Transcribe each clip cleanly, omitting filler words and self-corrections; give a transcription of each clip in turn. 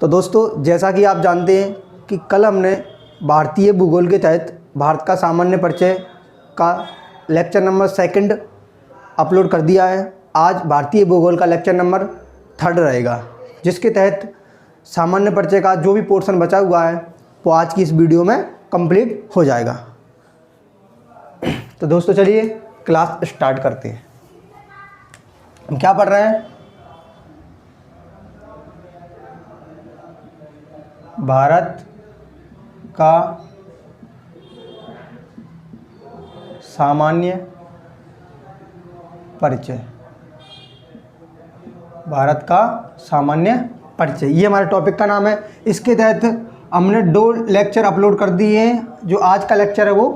तो दोस्तों, जैसा कि आप जानते हैं कि कल हमने भारतीय भूगोल के तहत भारत का सामान्य परिचय का लेक्चर नंबर 2 अपलोड कर दिया है। आज भारतीय भूगोल का लेक्चर नंबर 3 रहेगा, जिसके तहत सामान्य परिचय का जो भी पोर्शन बचा हुआ है वो आज की इस वीडियो में कंप्लीट हो जाएगा। तो दोस्तों, चलिए क्लास स्टार्ट करते हैं। हम क्या पढ़ रहे हैं? भारत का सामान्य परिचय। भारत का सामान्य परिचय, ये हमारे टॉपिक का नाम है। इसके तहत हमने 2 लेक्चर अपलोड कर दिए हैं। जो आज का लेक्चर है वो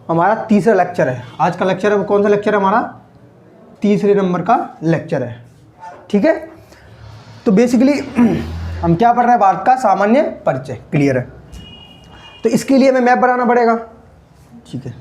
हमारा तीसरा लेक्चर है। आज का लेक्चर है वो कौन सा लेक्चर है? हमारा तीसरे नंबर का लेक्चर है। ठीक है, तो बेसिकली हम क्या पढ़ रहे हैं? भारत का सामान्य परिचय। क्लियर है? तो इसके लिए हमें मैप बनाना पड़ेगा। ठीक है,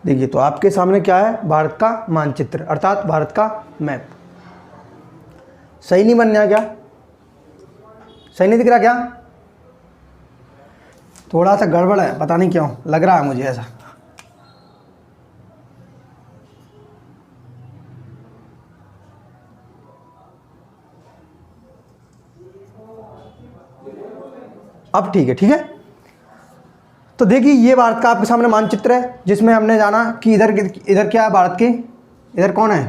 देखिए, तो आपके सामने क्या है? भारत का मानचित्र, अर्थात भारत का मैप। सही नहीं बन रहा क्या? सही नहीं दिख रहा क्या? थोड़ा सा गड़बड़ है, पता नहीं क्यों लग रहा है मुझे ऐसा। अब ठीक है। ठीक है, तो देखिए, ये भारत का आपके सामने मानचित्र है, जिसमें हमने जाना कि इधर क्या है भारत के? इधर कौन है?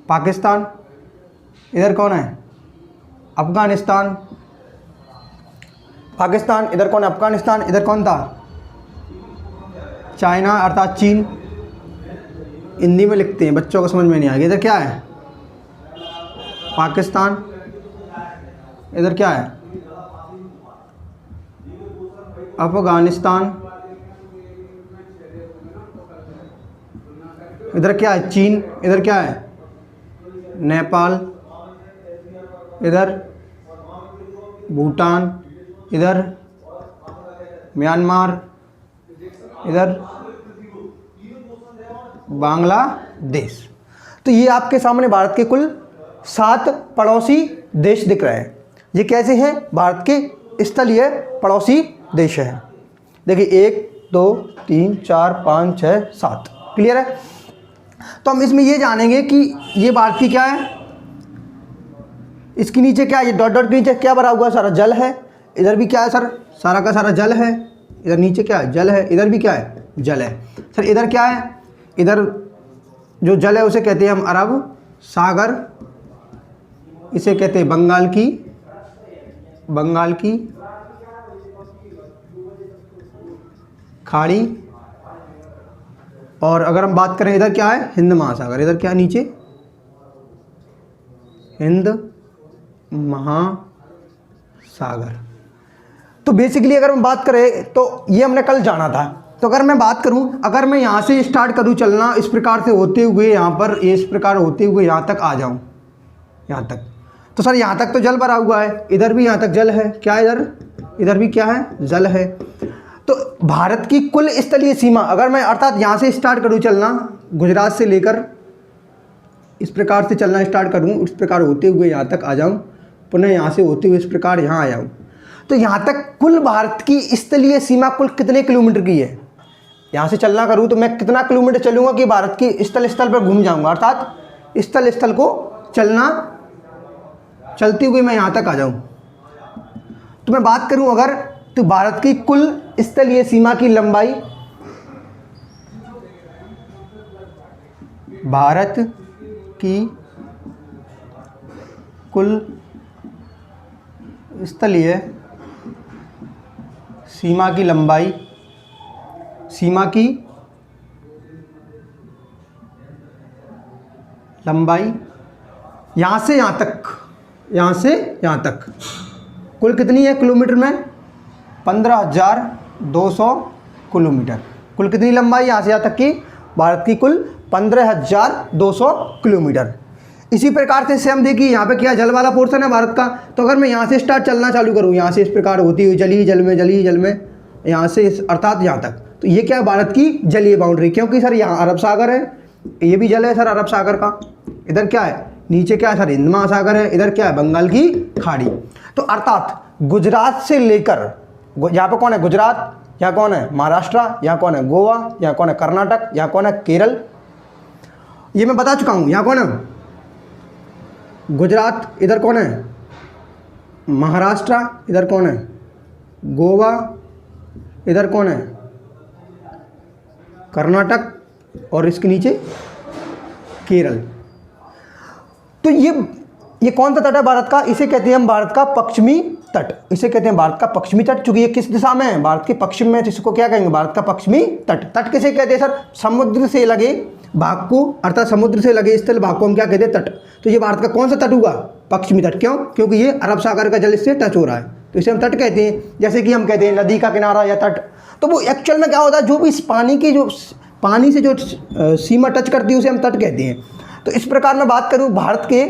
पाकिस्तान। इधर कौन है? अफगानिस्तान। पाकिस्तान। इधर कौन है? अफगानिस्तान। इधर कौन था? चाइना अर्थात चीन। हिंदी में लिखते हैं, बच्चों को समझ में नहीं आएगी। इधर क्या है? पाकिस्तान। इधर क्या है? अफगानिस्तान। इधर क्या है? चीन। इधर क्या है? नेपाल। इधर भूटान। इधर म्यांमार। इधर बांग्लादेश। तो ये आपके सामने भारत के कुल 7 पड़ोसी देश दिख रहे हैं। ये कैसे हैं? भारत के स्थलीय पड़ोसी देश है। देखिए, 1 2 3 4 5 6 7। क्लियर है? तो हम इसमें ये जानेंगे कि ये भारत की क्या है। इसके नीचे क्या है? ये डॉट डॉट के नीचे क्या भरा हुआ है? सारा जल है। इधर भी क्या है सर? सारा का सारा जल है। इधर नीचे क्या है? जल है। इधर भी क्या है? जल है। सर इधर क्या है? इधर जो जल है उसे कहते हैं हम अरब सागर। इसे कहते हैं बंगाल की खाड़ी। और अगर हम बात करें, इधर क्या है? हिंद महासागर। इधर क्या है? नीचे हिंद महासागर। तो बेसिकली अगर हम बात करें तो ये हमने कल जाना था। तो अगर मैं बात करूं, अगर मैं यहाँ से स्टार्ट करूं चलना, इस प्रकार से होते हुए यहाँ पर, इस प्रकार होते हुए यहाँ तक आ जाऊं, यहाँ तक, तो सर यहाँ तक तो जल भरा हुआ है। इधर भी यहाँ तक जल है। क्या इधर भी क्या है? जल है। तो भारत की कुल स्थलीय सीमा, अगर मैं अर्थात यहाँ से स्टार्ट करूँ चलना, गुजरात से लेकर इस प्रकार से चलना स्टार्ट करूँ, इस प्रकार होते हुए यहाँ तक आ जाऊँ, पुनः यहाँ से होते हुए इस प्रकार यहाँ आ जाऊँ, तो यहाँ तक कुल भारत की स्थलीय सीमा कुल कितने किलोमीटर की है? यहाँ से चलना करूँ तो मैं कितना किलोमीटर चलूँगा कि भारत की स्थल पर घूम जाऊँगा, अर्थात स्थल को चलते हुए मैं यहाँ तक आ जाऊँ। तो मैं बात करूं अगर, तो भारत की कुल स्थलीय सीमा की लंबाई भारत की कुल स्थलीय सीमा की लंबाई, सीमा की लंबाई यहाँ से यहाँ तक, यहाँ से यहाँ तक कुल कितनी है किलोमीटर में? 15,200 किलोमीटर। कुल कितनी लंबाई यहाँ से यहाँ तक की? भारत की कुल 15,200 किलोमीटर। इसी प्रकार से हम देखिए यहाँ पे क्या जल वाला पोर्शन है भारत का, तो अगर मैं यहाँ से स्टार्ट चलना चालू करूँ, यहाँ से इस प्रकार होती हुई जली जल में, जली जल में, यहाँ से अर्थात यहाँ तक, तो ये क्या है? भारत की जलीय बाउंड्री। क्योंकि सर यहाँ अरब सागर है, ये भी जल है सर अरब सागर का। इधर क्या है? नीचे क्या है सर? हिंद महासागर है। इधर क्या है? बंगाल की खाड़ी। तो अर्थात गुजरात से लेकर, यहाँ पे कौन है? गुजरात। यहाँ कौन है? महाराष्ट्र। यहाँ कौन है? गोवा। यहाँ कौन है? कर्नाटक। यहाँ कौन है? केरल। ये मैं बता चुका हूँ। यहाँ कौन है? गुजरात। इधर कौन है? महाराष्ट्र। इधर कौन है? गोवा। इधर कौन है? कर्नाटक। और इसके नीचे केरल। तो ये कौन सा तट है भारत का? इसे कहते हैं हम भारत का पश्चिमी तट। इसे कहते हैं भारत का पश्चिमी तट। चूंकि ये किस दिशा में है? भारत के पश्चिम में, तो इसको क्या कहेंगे? भारत का पश्चिमी तट। तट किसे कहते हैं सर? समुद्र से लगे भाग को, अर्थात समुद्र से लगे स्थल भाग को हम क्या कहते हैं? तट। तो ये भारत का कौन सा तट हुआ? पश्चिमी तट। क्यों? क्योंकि ये अरब सागर का जल इससे टच हो रहा है, तो इसे हम तट कहते हैं। जैसे कि हम कहते हैं नदी का किनारा या तट। तो वो एक्चुअल में क्या होता है? जो भी इस पानी की, जो पानी से जो सीमा टच करती है उसे हम तट कहते हैं। तो इस प्रकार मैं बात करूं भारत के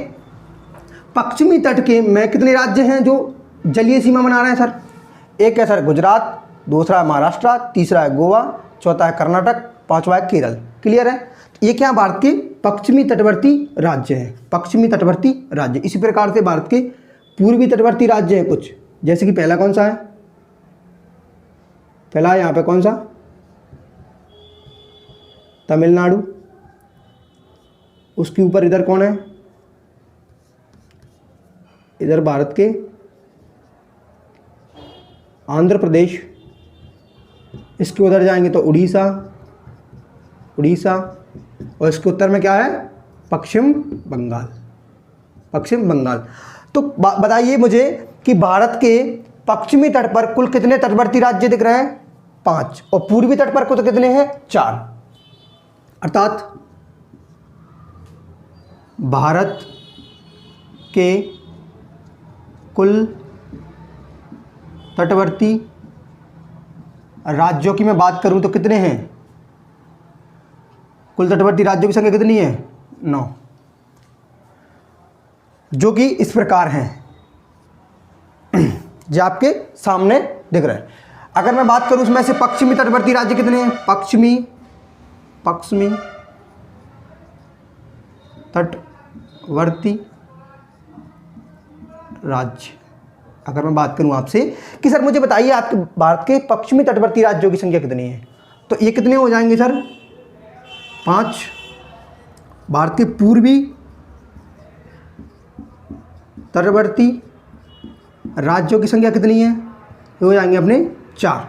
पश्चिमी तट के में कितने राज्य हैं जो जलीय सीमा बना रहे हैं सर? एक है सर गुजरात, दूसरा है महाराष्ट्र, तीसरा है गोवा, चौथा है कर्नाटक, पांचवा है केरल। क्लियर है? तो ये क्या है? भारत के पश्चिमी तटवर्ती राज्य हैं। पश्चिमी तटवर्ती राज्य। इसी प्रकार से भारत के पूर्वी तटवर्ती राज्य हैं कुछ, जैसे कि पहला कौन सा है? पहला है यहाँ पे कौन सा? तमिलनाडु। उसके ऊपर इधर कौन है? इधर भारत के आंध्र प्रदेश। इसके उधर जाएंगे तो उड़ीसा, उड़ीसा। और इसके उत्तर में क्या है? पश्चिम बंगाल, पश्चिम बंगाल। तो बताइए मुझे कि भारत के पश्चिमी तट पर कुल कितने तटवर्ती राज्य दिख रहे हैं? 5। और पूर्वी तट पर कुल कितने हैं? 4। अर्थात भारत के कुल तटवर्ती राज्यों की मैं बात करूं तो कितने हैं? कुल तटवर्ती राज्यों की संख्या कितनी है? 9, जो कि इस प्रकार हैं, जो आपके सामने दिख रहे हैं। अगर मैं बात करूं उसमें से पश्चिमी तटवर्ती राज्य कितने हैं? पश्चिमी तटवर्ती राज्य। अगर मैं बात करूं आपसे कि सर मुझे बताइए आपके भारत के पश्चिमी तटवर्ती राज्यों की संख्या कितनी है, तो ये कितने हो जाएंगे सर? 5। भारत के पूर्वी तटवर्ती राज्यों की संख्या कितनी है? ये हो जाएंगे अपने 4।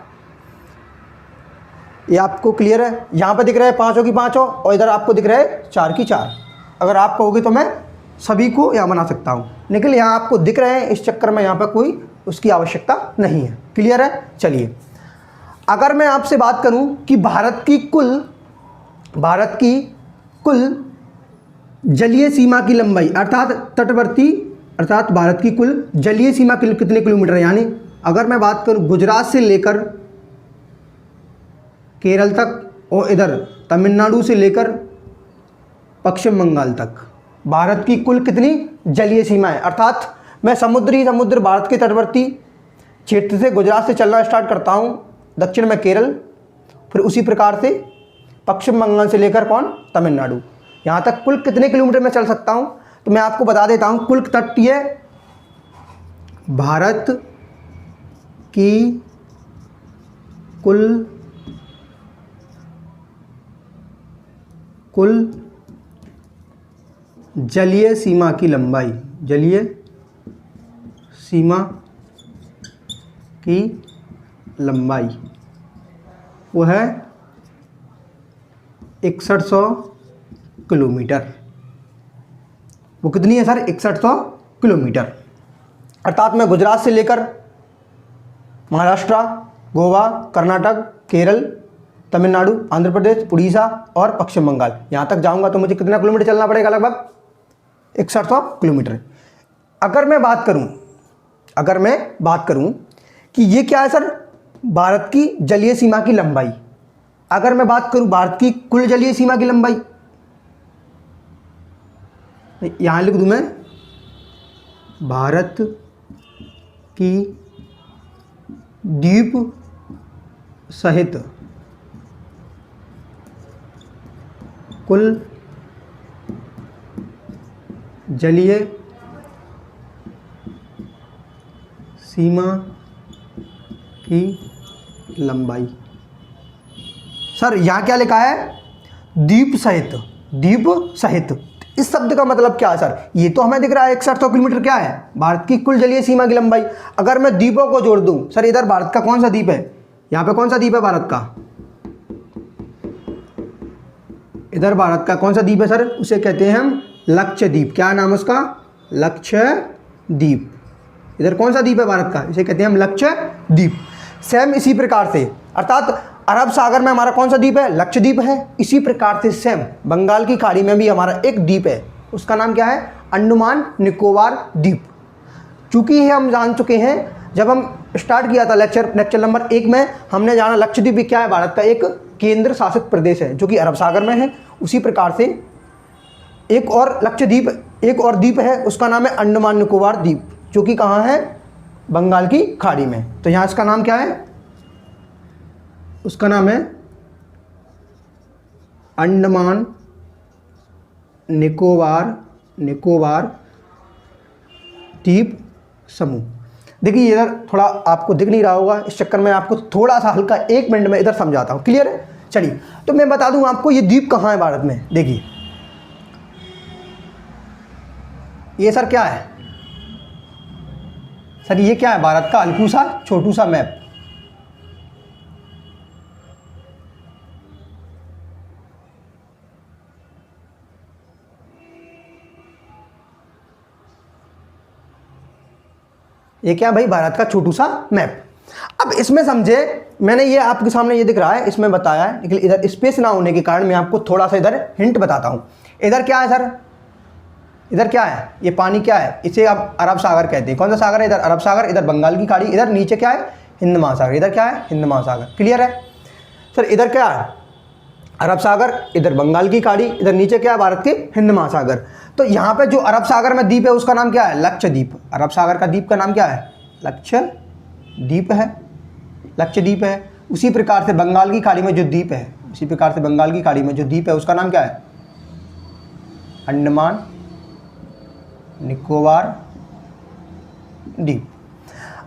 ये आपको क्लियर है? यहाँ पे दिख रहा है 5 की 5 और इधर आपको दिख रहा है 4 की 4। अगर आप कहोगे तो मैं सभी को यहाँ बना सकता हूँ, लेकिन यहाँ आपको दिख रहे हैं, इस चक्कर में यहाँ पर कोई उसकी आवश्यकता नहीं है। क्लियर है? चलिए, अगर मैं आपसे बात करूँ कि भारत की कुल जलीय सीमा की लंबाई, अर्थात तटवर्ती, अर्थात भारत की कुल जलीय सीमा कितने किलोमीटर है, यानी अगर मैं बात करूँ गुजरात से लेकर केरल तक और इधर तमिलनाडु से लेकर पश्चिम बंगाल तक, भारत की कुल कितनी जलीय सीमा है? अर्थात मैं समुद्र भारत के तटवर्ती क्षेत्र से गुजरात से चलना स्टार्ट करता हूँ, दक्षिण में केरल, फिर उसी प्रकार से पश्चिम बंगाल से लेकर कौन? तमिलनाडु। यहाँ तक कुल कितने किलोमीटर में चल सकता हूँ? तो मैं आपको बता देता हूँ, कुल तटीय भारत की कुल जलीय सीमा की लंबाई, जलीय सीमा की लंबाई वो है 6100 किलोमीटर। वो कितनी है सर? 6100 किलोमीटर। अर्थात मैं गुजरात से लेकर महाराष्ट्र, गोवा, कर्नाटक, केरल, तमिलनाडु, आंध्र प्रदेश, उड़ीसा और पश्चिम बंगाल, यहाँ तक जाऊँगा तो मुझे कितना किलोमीटर चलना पड़ेगा? लगभग 6100 किलोमीटर। अगर मैं बात करूं कि ये क्या है सर? भारत की जलीय सीमा की लंबाई। अगर मैं बात करूं भारत की कुल जलीय सीमा की लंबाई, यहां लिख दूं मैं, भारत की द्वीप सहित कुल जलीय सीमा की लंबाई। सर यहाँ क्या लिखा है? द्वीप सहित, द्वीप सहित। इस शब्द का मतलब क्या है सर? ये तो हमें दिख रहा है 6100 किलोमीटर क्या है? भारत की कुल जलीय सीमा की लंबाई। अगर मैं द्वीपों को जोड़ दूं, सर इधर भारत का कौन सा द्वीप है? यहाँ पे कौन सा द्वीप है भारत का? इधर भारत का कौन सा द्वीप है सर? उसे कहते हैं हम लक्षद्वीप। क्या नाम है उसका? लक्षद्वीप। इधर कौन सा द्वीप है भारत का? इसे कहते हैं हम लक्षद्वीप। सेम इसी प्रकार से, अर्थात अरब सागर में हमारा कौन सा द्वीप है? लक्षद्वीप है। इसी प्रकार से सेम बंगाल की खाड़ी में भी हमारा एक द्वीप है, उसका नाम क्या है? अंडमान निकोबार द्वीप। चूंकि ये हम जान चुके हैं, जब हम स्टार्ट किया था लेक्चर नंबर 1 में, हमने जाना लक्षद्वीप क्या है? भारत का एक केंद्र शासित प्रदेश है जो कि अरब सागर में है। उसी प्रकार से एक और लक्षद्वीप, एक और द्वीप है, उसका नाम है अंडमान निकोबार द्वीप, जो कि कहाँ है? बंगाल की खाड़ी में। तो यहाँ इसका नाम क्या है? उसका नाम है अंडमान निकोबार द्वीप समूह। देखिए इधर थोड़ा आपको दिख नहीं रहा होगा, इस चक्कर में आपको थोड़ा सा हल्का 1 मिनट में इधर समझाता हूँ। क्लियर है? चलिए, तो मैं बता दूं आपको ये द्वीप कहाँ है भारत में। देखिए ये सर क्या है? सर ये क्या है? भारत का हल्कू सा छोटू सा मैप। ये क्या भाई? भारत का छोटू सा मैप। अब इसमें समझे, मैंने ये आपके सामने ये दिख रहा है, इसमें बताया है, लेकिन इधर स्पेस ना होने के कारण मैं आपको थोड़ा सा इधर हिंट बताता हूँ। इधर क्या है सर? इधर क्या है? ये पानी क्या है? इसे आप अरब सागर कहते हैं। कौन सा सागर है? इधर अरब सागर, इधर बंगाल की खाड़ी, इधर नीचे क्या है? हिंद महासागर। इधर क्या है? हिंद महासागर। क्लियर है सर? इधर क्या है? अरब सागर, इधर बंगाल की खाड़ी, इधर नीचे क्या है? भारत के हिंद महासागर। तो यहाँ पे जो अरब सागर में द्वीप है उसका नाम क्या है? लक्षद्वीप। अरब सागर का द्वीप का नाम क्या है? लक्षद्वीप है, लक्षद्वीप है। उसी प्रकार से बंगाल की खाड़ी में जो द्वीप है, उसी प्रकार से बंगाल की खाड़ी में जो द्वीप है उसका नाम क्या है? अंडमान निकोबार द्वीप।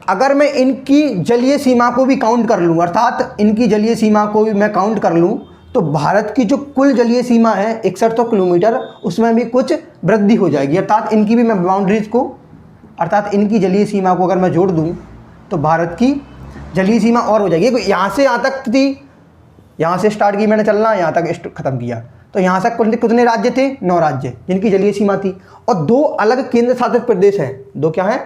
अगर मैं इनकी जलीय सीमा को भी काउंट कर लूँ, अर्थात इनकी जलीय सीमा को भी मैं काउंट कर लूँ, तो भारत की जो कुल जलीय सीमा है 6100 किलोमीटर, उसमें भी कुछ वृद्धि हो जाएगी। अर्थात इनकी भी मैं बाउंड्रीज को, अर्थात इनकी जलीय सीमा को अगर मैं जोड़ दूँ तो भारत की जलीय सीमा और हो जाएगी। यहाँ से यहाँ तक थी, यहाँ से स्टार्ट की मैंने चलना, यहाँ तक ख़त्म किया, तो यहाँ से कितने राज्य थे? 9 राज्य जिनकी जलीय सीमा थी, और 2 अलग केंद्र शासित प्रदेश हैं। 2 क्या हैं?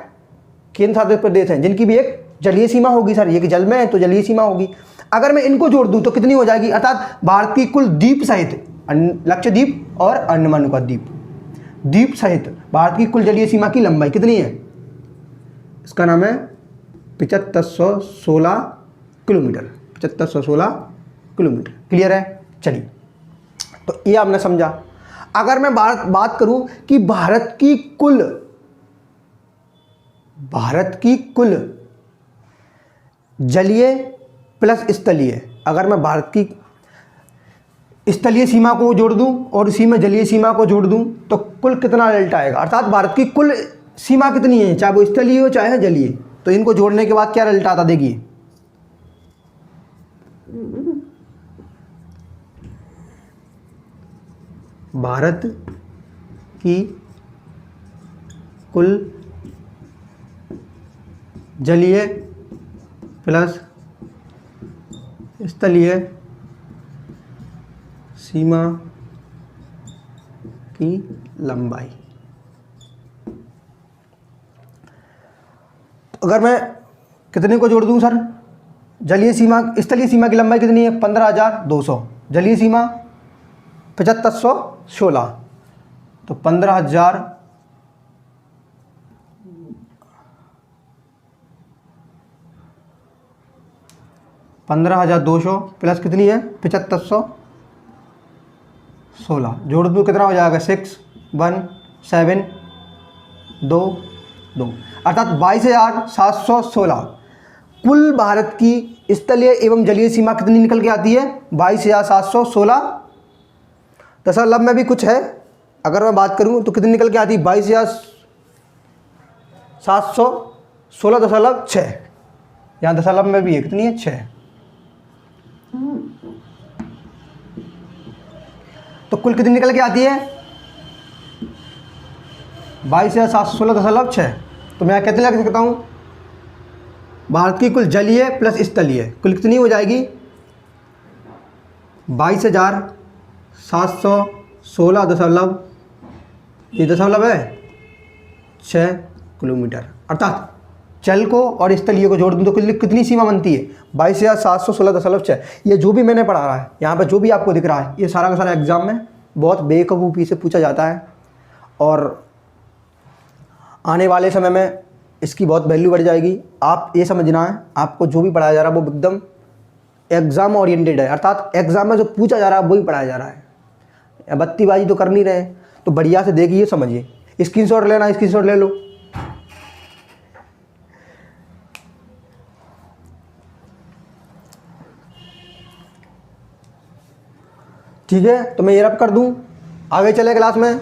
केंद्र शासित प्रदेश हैं, जिनकी भी एक जलीय सीमा होगी। सर ये कि जल में है तो जलीय सीमा होगी। अगर मैं इनको जोड़ दूं तो कितनी हो जाएगी? अर्थात भारत की कुल द्वीप सहित लक्षद्वीप और अंडमान निकोबार द्वीप सहित भारत की कुल जलीय सीमा की लंबाई कितनी है? इसका नाम है 7516 किलोमीटर। 7516 किलोमीटर। क्लियर है? चलिए, तो ये आपने समझा। अगर मैं बात करूं कि भारत की कुल जलीय प्लस स्थलीय, अगर मैं भारत की स्थलीय सीमा को जोड़ दूं और इसी में जलीय सीमा को जोड़ दूं तो कुल कितना रिजल्ट आएगा? अर्थात भारत की कुल सीमा कितनी है, चाहे वो स्थलीय हो चाहे जलीय, तो इनको जोड़ने के बाद क्या रिजल्ट आता? देखिए, भारत की कुल जलीय प्लस स्थलीय सीमा की लंबाई। अगर मैं कितने को जोड़ दूं सर, जलीय सीमा, स्थलीय सीमा की लंबाई कितनी है 15,200, जलीय सीमा 7516, तो 15,200 प्लस कितनी है 7516, जोड़ दूँ कितना हो जाएगा 61722, अर्थात 22,716। कुल भारत की स्थलीय एवं जलीय सीमा कितनी निकल के आती है 22,716। दशमलव में भी कुछ है, अगर मैं बात करूं तो कितनी निकल के आती है 22,716.6, यहाँ दशमलव में भी है कितनी है 6। तो कुल कितनी निकल के आती है 22,716.6। तो मैं कैसे लग सकता हूँ, भारत की कुल जलीय प्लस स्थलीय कुल कितनी हो जाएगी 22,716 दशमलव, ये दशमलव है 6 किलोमीटर। अर्थात जल को और स्थलीय को जोड़ दूँ तो कितनी सीमा बनती है 22,716.6। ये जो भी मैंने पढ़ा रहा है यहाँ पर, जो भी आपको दिख रहा है, ये सारा का सारा एग्जाम में बहुत बेवकूफ़ी से पूछा जाता है, और आने वाले समय में इसकी बहुत वैल्यू बढ़ जाएगी। आप ये समझना है, आपको जो भी पढ़ाया जा रहा है वो एकदम एग्ज़ाम ओरिएंटेड है, अर्थात एग्ज़ाम में जो पूछा जा रहा है वही पढ़ाया जा रहा है। बत्तीबाजी तो कर नहीं रहे, तो बढ़िया से देखिए समझिए। स्क्रीनशॉट लेना, स्क्रीनशॉट ले लो। ठीक है, तो मैं ये रब कर दूं, आगे चले क्लास में।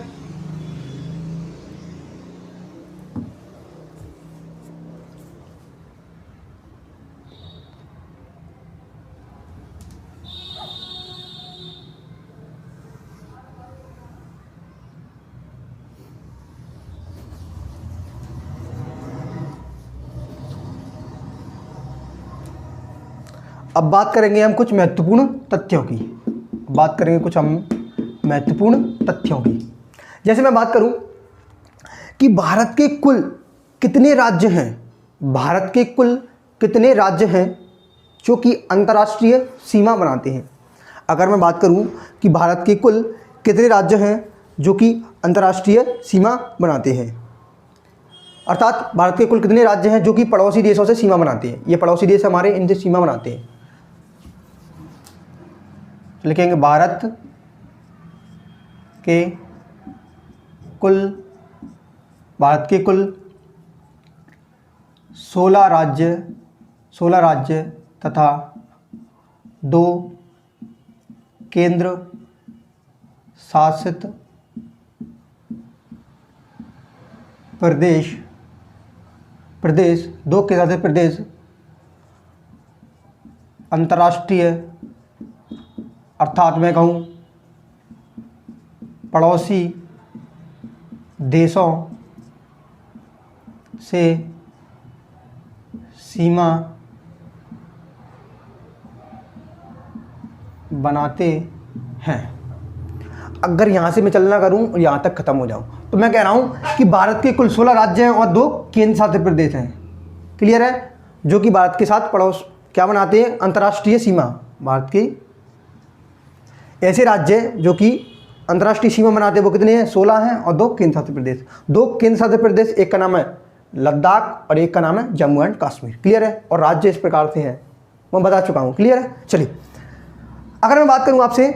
अब बात करेंगे हम कुछ महत्वपूर्ण तथ्यों की, बात करेंगे कुछ हम महत्वपूर्ण तथ्यों की। जैसे मैं बात करूं कि भारत के कुल कितने राज्य हैं, भारत के कुल कितने राज्य हैं जो कि अंतर्राष्ट्रीय सीमा बनाते हैं। अगर मैं बात करूं कि भारत के कुल कितने राज्य हैं जो कि अंतर्राष्ट्रीय सीमा बनाते हैं, अर्थात भारत के कुल कितने राज्य हैं जो कि पड़ोसी देशों से सीमा बनाते हैं। ये पड़ोसी देश हमारे, इनसे सीमा बनाते हैं। लिखेंगे भारत के कुल 16 राज्य तथा 2 केंद्र शासित प्रदेश 2 केंद्र शासित प्रदेश अंतर्राष्ट्रीय, अर्थात मैं कहूँ पड़ोसी देशों से सीमा बनाते हैं। अगर यहाँ से मैं चलना करूँ और यहाँ तक ख़त्म हो जाऊँ तो मैं कह रहा हूँ कि भारत के कुल 16 राज्य हैं और 2 केंद्र शासित प्रदेश हैं। क्लियर है, जो कि भारत के साथ पड़ोस क्या बनाते हैं, अंतर्राष्ट्रीय सीमा। भारत के ऐसे राज्य जो कि अंतर्राष्ट्रीय सीमा बनाते हैं वो कितने हैं 16 हैं, और 2 केंद्र शासित प्रदेश। 2 केंद्र शासित प्रदेश, एक का नाम है लद्दाख और एक का नाम है जम्मू एंड कश्मीर। क्लियर है, और राज्य इस प्रकार से हैं, मैं बता चुका हूँ। क्लियर है, चलिए अगर मैं बात करूँ आपसे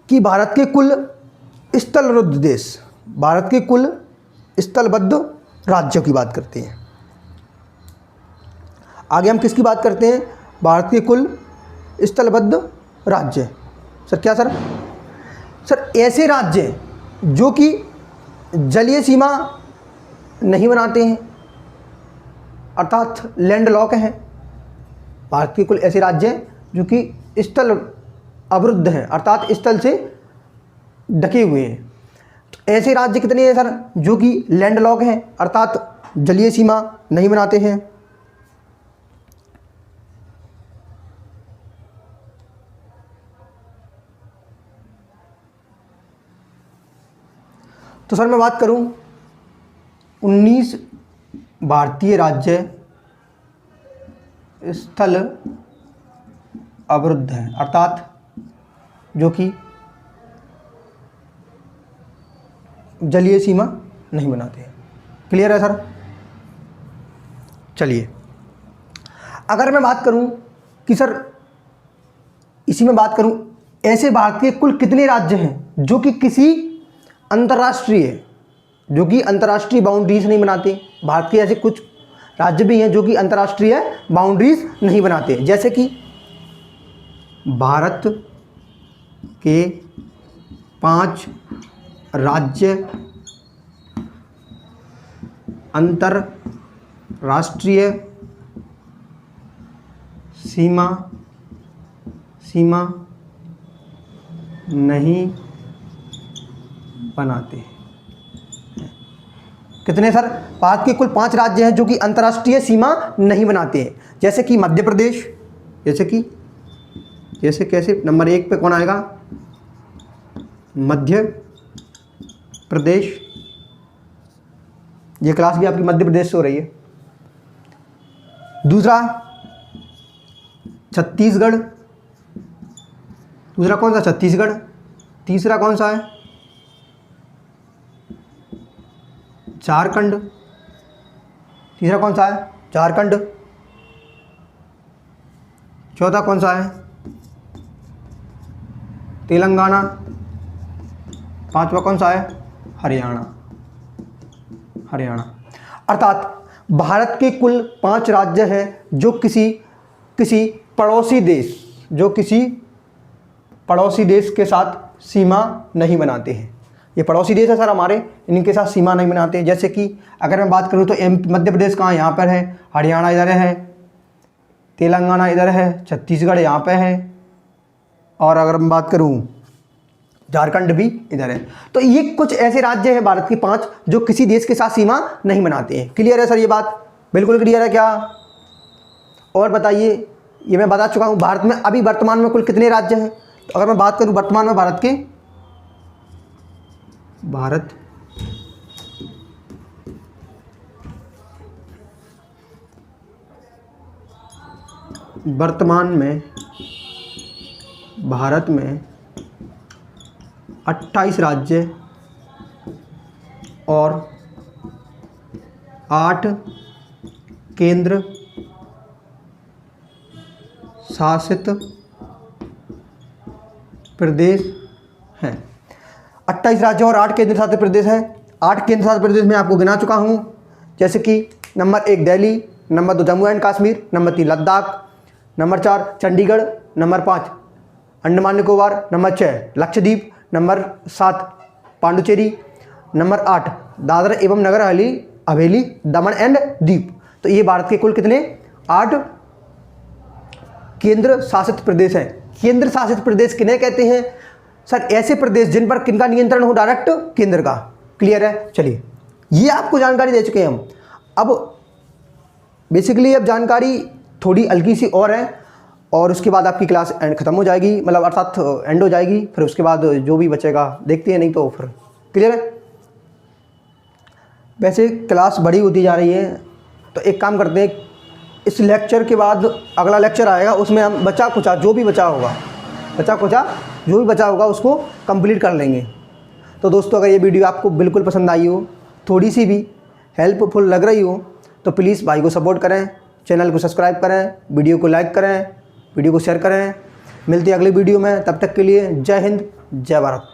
कि भारत के कुल स्थलबद्ध देश, भारत के कुल स्थलबद्ध राज्यों की बात करते हैं। आगे हम किसकी बात करते हैं, भारत के कुल स्थलबद्ध राज्य। सर क्या सर ऐसे राज्य जो कि जलीय सीमा नहीं बनाते हैं, अर्थात लैंड लॉक हैं। भारत के कुल ऐसे राज्य हैं जो कि स्थल अवरुद्ध हैं, अर्थात स्थल से ढके हुए हैं। तो ऐसे राज्य कितने हैं सर जो कि लैंड लॉक हैं, अर्थात जलीय सीमा नहीं बनाते हैं। तो सर मैं बात करूं 19 भारतीय राज्य स्थल अवरुद्ध है, अर्थात जो कि जलीय सीमा नहीं बनाते हैं। क्लियर है सर? चलिए, अगर मैं बात करूं कि सर इसी में बात करूं ऐसे भारत के कुल कितने राज्य हैं जो कि किसी अंतर्राष्ट्रीय बाउंड्रीज नहीं बनाते। भारत के ऐसे कुछ राज्य भी हैं जो कि अंतर्राष्ट्रीय बाउंड्रीज नहीं बनाते, जैसे कि भारत के 5 राज्य अंतर्राष्ट्रीय सीमा नहीं बनाते। कितने सर? भारत के कुल 5 राज्य हैं जो कि अंतर्राष्ट्रीय सीमा नहीं बनाते हैं, जैसे कि मध्य प्रदेश, जैसे कैसे नंबर 1 पे कौन आएगा? मध्य प्रदेश। ये क्लास भी आपकी मध्य प्रदेश से हो रही है। दूसरा छत्तीसगढ़। दूसरा कौन सा? छत्तीसगढ़। तीसरा कौन सा है? झारखंड। तीसरा कौन सा है? झारखंड। चौथा कौन सा है? तेलंगाना। पांचवा कौन सा है? हरियाणा। अर्थात भारत के कुल 5 राज्य हैं जो किसी पड़ोसी देश के साथ सीमा नहीं बनाते हैं। ये पड़ोसी देश है सर हमारे, इनके साथ सीमा नहीं बनाते हैं। जैसे कि अगर मैं बात करूँ तो मध्य प्रदेश कहाँ? यहाँ पर है। हरियाणा इधर है, तेलंगाना इधर है, छत्तीसगढ़ यहाँ पे है, और अगर मैं बात करूँ झारखंड भी इधर है। तो ये कुछ ऐसे राज्य हैं भारत के 5 जो किसी देश के साथ सीमा नहीं बनाते हैं। क्लियर है सर? ये बात बिल्कुल क्लियर है क्या? और बताइए, ये मैं बता चुका हूँ भारत में अभी वर्तमान में कुल कितने राज्य हैं। तो अगर मैं बात करूँ वर्तमान में भारत में 28 राज्य और 8 केंद्र शासित प्रदेश हैं। 28 राज्य और 8 केंद्र शासित प्रदेश हैं। 8 केंद्र शासित प्रदेश में आपको गिना चुका हूँ, जैसे कि number 1 Delhi, number 2 Jammu and Kashmir, number 3 Ladakh, number 4 Chandigarh, number 5 Andaman Nicobar, number 6 Lakshadweep, number 7 Pondicherry, number 8 Dadra एवं नगर हवेली, दमन एंड दीप। तो ये भारत के कुल कितने? 8 केंद्र शासित प्रदेश हैं। केंद्र शासित प्रदेश किन्हें कहते हैं सर? ऐसे प्रदेश जिन पर किनका नियंत्रण हो? डायरेक्ट केंद्र का। क्लियर है? चलिए, ये आपको जानकारी दे चुके हैं हम। अब बेसिकली अब जानकारी थोड़ी हल्की सी और है, और उसके बाद आपकी क्लास ख़त्म हो जाएगी, मतलब अर्थात एंड हो जाएगी। फिर उसके बाद जो भी बचेगा देखते हैं, नहीं तो फिर क्लियर है। वैसे क्लास बड़ी होती जा रही है, तो एक काम करते हैं, इस लेक्चर के बाद अगला लेक्चर आएगा, उसमें हम बचा खुचा जो भी बचा होगा उसको कंप्लीट कर लेंगे। तो दोस्तों, अगर ये वीडियो आपको बिल्कुल पसंद आई हो, थोड़ी सी भी हेल्पफुल लग रही हो, तो प्लीज़ भाई को सपोर्ट करें, चैनल को सब्सक्राइब करें, वीडियो को लाइक करें, वीडियो को शेयर करें। मिलते हैं अगली वीडियो में, तब तक के लिए जय हिंद, जय भारत।